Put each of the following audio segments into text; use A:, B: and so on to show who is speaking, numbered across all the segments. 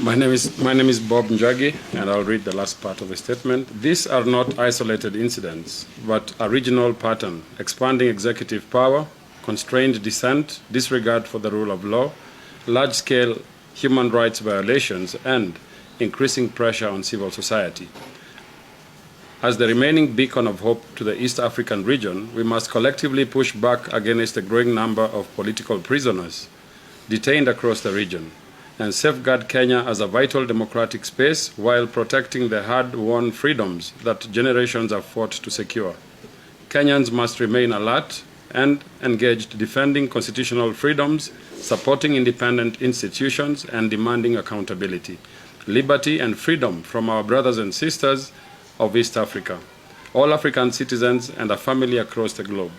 A: My name is Bob Njagi, and I'll read the last part of the statement. These are not isolated incidents, but a regional pattern: expanding executive power, constrained dissent, disregard for the rule of law, large-scale human rights violations, and increasing pressure on civil society. As the remaining beacon of hope to the East African region, we must collectively push back against the growing number of political prisoners detained across the region, and safeguard Kenya as a vital democratic space while protecting the hard-won freedoms that generations have fought to secure. Kenyans must remain alert and engaged, defending constitutional freedoms, supporting independent institutions, and demanding accountability, liberty, and freedom from our brothers and sisters of East Africa, all African citizens, and a family across the globe.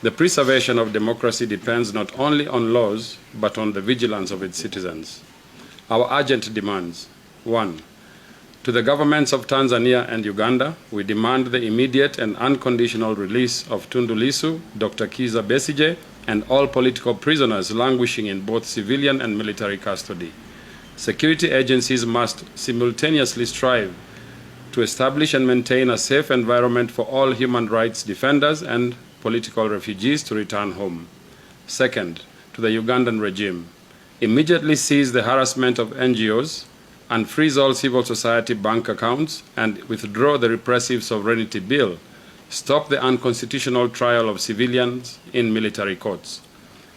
A: The preservation of democracy depends not only on laws, but on the vigilance of its citizens. Our urgent demands: 1. To the governments of Tanzania and Uganda, we demand the immediate and unconditional release of Tundu Lissu, Dr. Kizza Besigye, and all political prisoners languishing in both civilian and military custody. Security agencies must simultaneously strive to establish and maintain a safe environment for all human rights defenders and political refugees to return home. 2nd, to the Ugandan regime, immediately cease the harassment of NGOs, unfreeze all civil society bank accounts, and withdraw the repressive sovereignty bill. Stop the unconstitutional trial of civilians in military courts.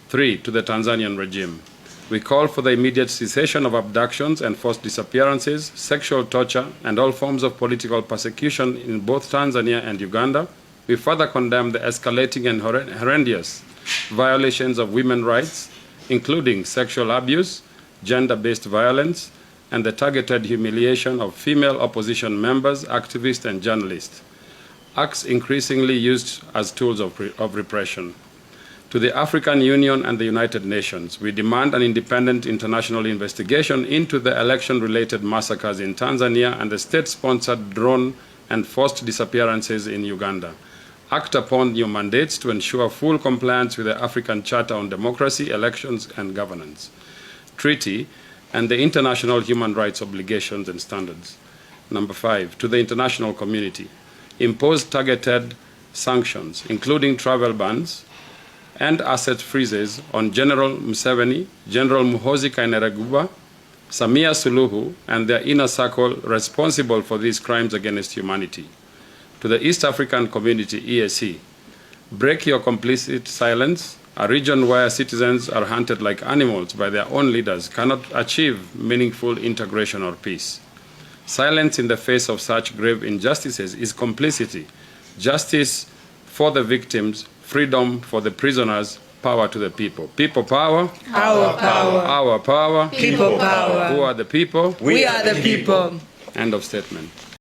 A: 3, to the Tanzanian regime, we call for the immediate cessation of abductions and forced disappearances, sexual torture, and all forms of political persecution in both Tanzania and Uganda. We further condemn the escalating and horrendous violations of women's rights, including sexual abuse, gender-based violence, and the targeted humiliation of female opposition members, activists, and journalists, acts increasingly used as tools of repression. To the African Union and the United Nations, we demand an independent international investigation into the election-related massacres in Tanzania and the state-sponsored drone and forced disappearances in Uganda. Act upon new mandates to ensure full compliance with the African Charter on Democracy, Elections, and Governance, Treaty, and the international human rights obligations and standards. 5, to the international community, impose targeted sanctions, including travel bans and asset freezes on General Museveni, General Muhoozi Kainerugaba, Samia Suluhu, and their inner circle responsible for these crimes against humanity. To the East African Community, EAC, break your complicit silence. A region where citizens are hunted like animals by their own leaders cannot achieve meaningful integration or peace. Silence in the face of such grave injustices is complicity. Justice for the victims, freedom for the prisoners, power to the people. People power.
B: Our power.
A: Our power.
B: People power.
A: Who are the people?
B: We are the people.
A: End of statement.